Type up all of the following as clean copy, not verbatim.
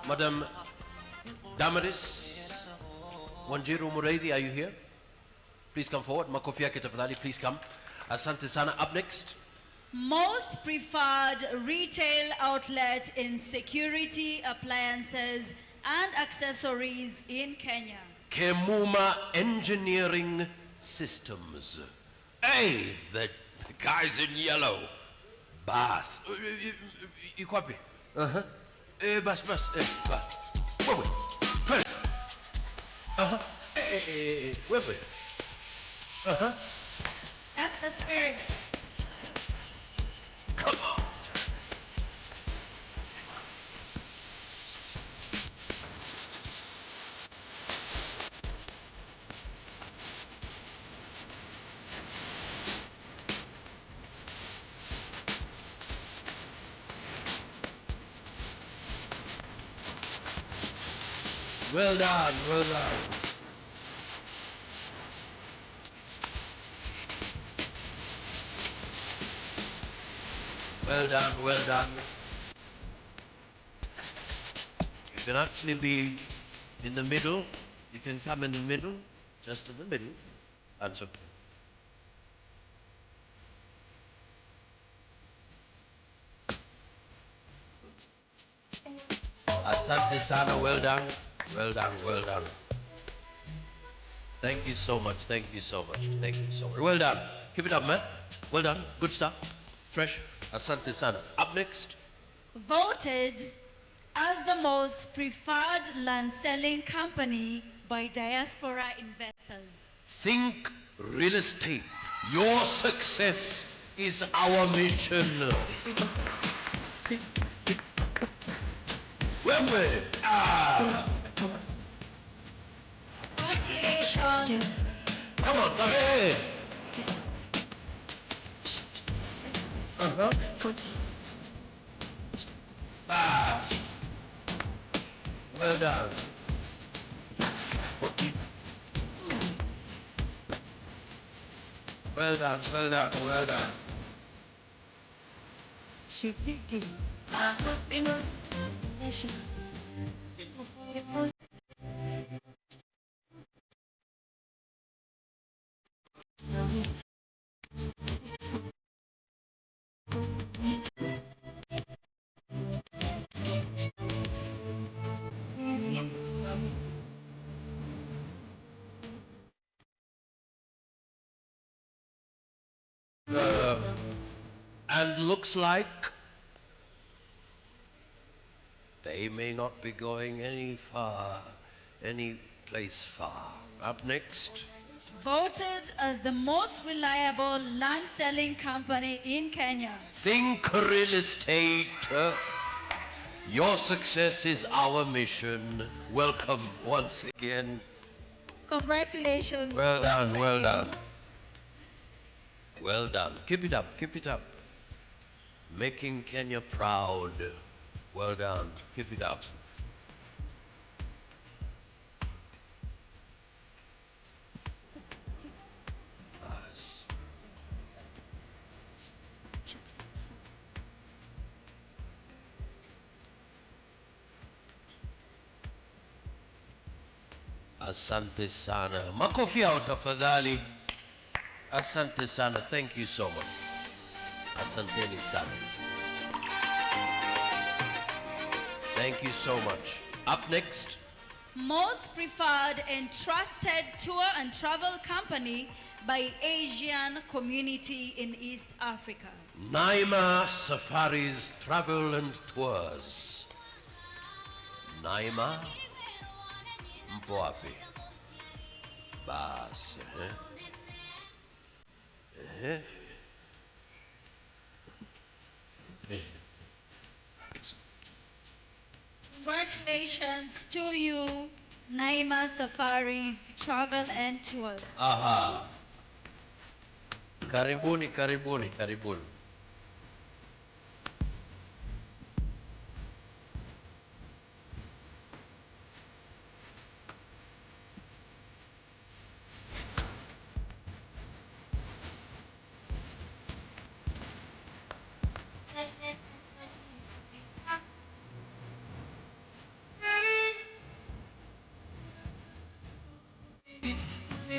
Madam Damaris Wanjiru Mureithi, are you here? Please come forward. Makofi yake tafadhali, please come. Asante sana. Up next. Most preferred retail outlet in security appliances and accessories in Kenya. Kemuma Engineering Systems. Hey, the guys in yellow. Bas. Iko wapi? Bas. Wewe. Twende. Wewe. That's the spirit. Come on. Well done, well done. Well done, well done. You can actually be in the middle. You can come in the middle, just in the middle. That's okay. Asante sana, well done. Well done, well done. Thank you so much, thank you so much, thank you so much. Well done. Keep it up, man. Well done. Good stuff. Fresh. Asante sana. Up next. Voted as the most preferred land selling company by diaspora investors. Think real estate. Your success is our mission. Wewe. Congratulations. Come on, come ahead. Well done. Well done, well done, well done. And looks like they may not be going any place far. Up next. Voted as the most reliable land selling company in Kenya. Think real estate. Your success is our mission. Welcome once again. Congratulations. Well done, well done. Well done. Keep it up, keep it up. Making Kenya proud. Well done. Keep it up. Asante sana. Makofi yao tafadhali. Asante sana. Thank you so much. Asanteni sana. Thank you so much. Up next. Most preferred and trusted tour and travel company by Asian community in East Africa. Naima Safaris Travel and Tours. Naima mpo wapi? Basi, Congratulations to you, Naima Safaris Travel and Tours. Aha. Karibuni, karibuni, karibuni.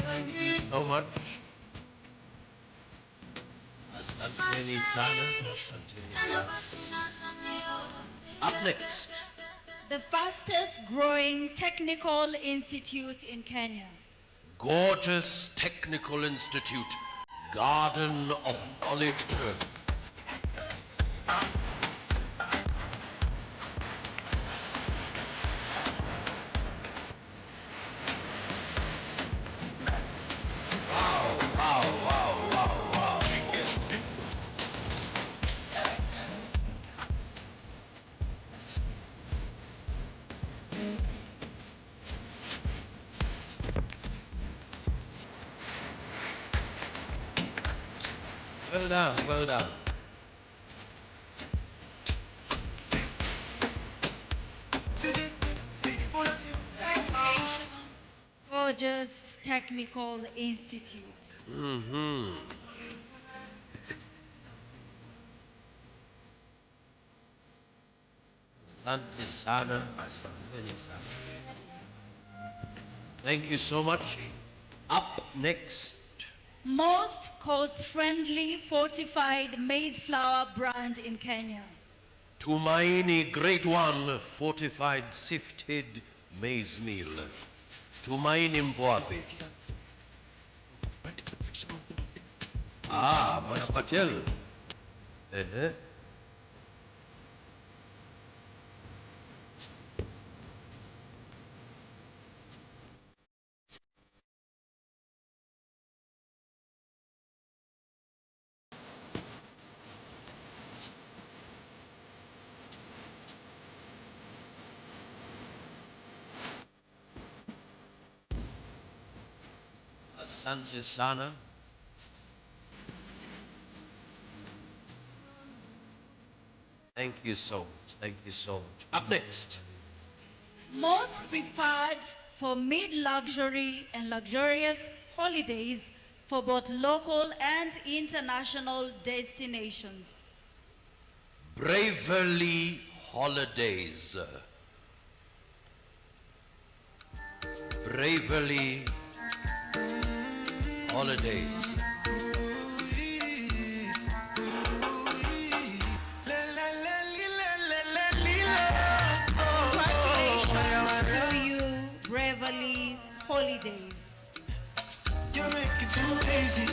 Thank you so much. Asante sana. Asante sana. Up next. The fastest growing technical institute in Kenya. Gorgeous Technical Institute, Garden of Knowledge. Wow, wow, wow, wow, wow. Well done, well done. Gorgeous Technical Institute. Mm-hmm. Asante sana, asante sana. Thank you so much. Up next. Most coast-friendly fortified maize flour brand in Kenya. Tumaini Grade 1 Fortified Sifted Maize Meal. Tumaini Mbwapi. Ah, Bwana Patel. Asante sana. Thank you so much. Thank you so much. Up next. Most preferred for mid-luxury and luxurious holidays for both local and international destinations. Bravely Holidays. Bravely Holidays. Congratulations to you, Bravely Holidays. You make it too easy.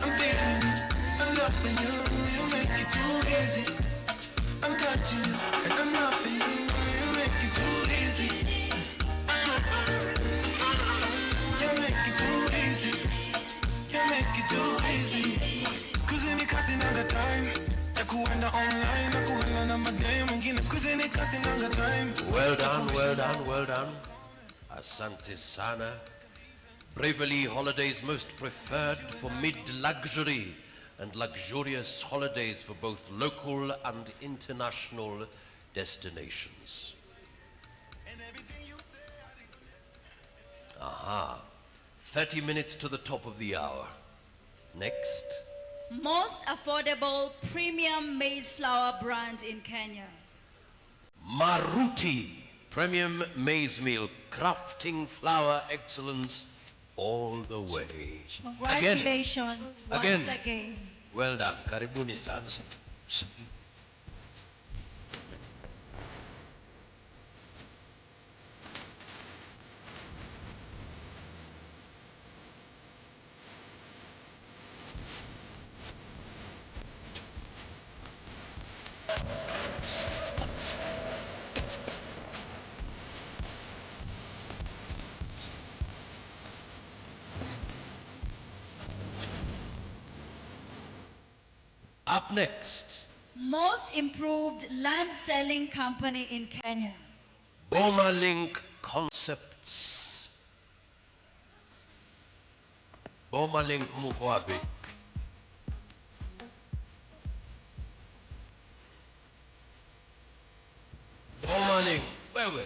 I'm feeling you. I'm loving you. You make it too easy. I'm touching you and I'm loving you. You make it too easy. You make it too easy. You make it too easy. Kuzini kasi naga time. Nakuenda online. Nakuenda na madame. Mwingine kuzini kasi naga time. Well done, well done, well done. Asante sana. Bravely Holidays, most preferred for mid-luxury and luxurious holidays for both local and international destinations. Aha. 30 minutes to the top of the hour. Next. Most affordable premium maize flour brand in Kenya. Maruti Premium Maize Meal, crafting flour excellence all the way. Congratulations once Again. again. Well done. Karibuni sana. Up next, Most improved land selling company in Kenya. Boma Link Concepts. Boma Link mko wapi? Boma Link, wewe.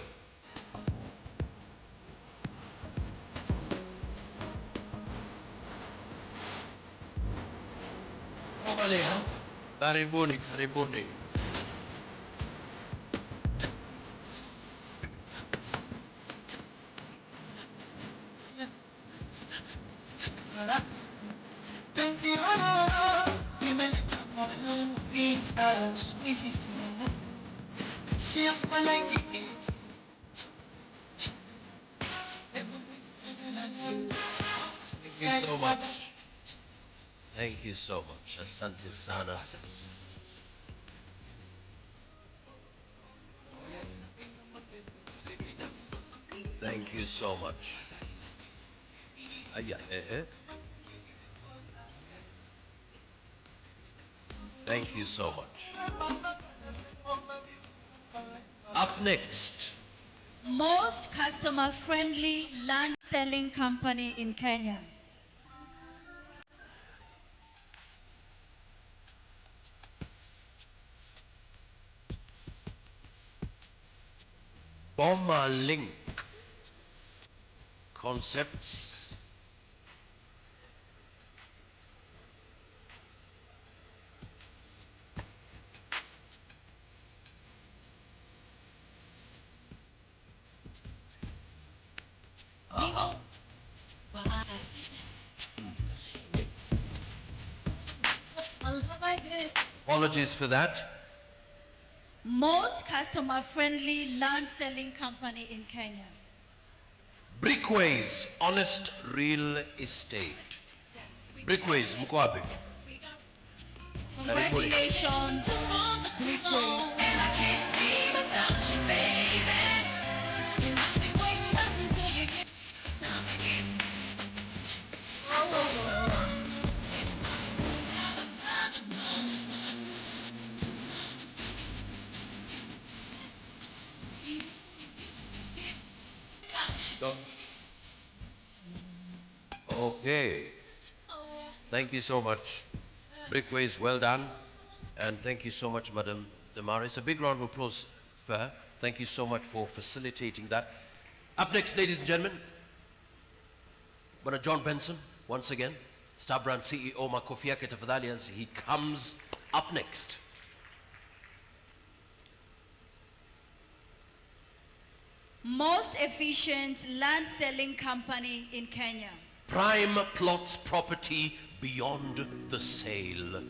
Boma Link. Karibuni, karibuni. Thank you so much. Thank you so much. Asante sana. Thank you so much. Yeah, Thank you so much. Up next, Most customer-friendly land selling company in Kenya. Bomber Link Concepts. Apologies for that. Most customer-friendly land selling company in Kenya. Brickways, honest real estate. Brickways, Mkwabi. Congratulations, Brickways. Okay. Thank you so much. Brickways, well done. And thank you so much, Madam Damaris. A big round of applause for her. Thank you so much for facilitating that. Up next, ladies and gentlemen, Bwana John Benson, once again, Star Brand CEO, makofi yake tafadhali as he comes up next. Most efficient land selling company in Kenya. Prime Plots Property Beyond the Sale.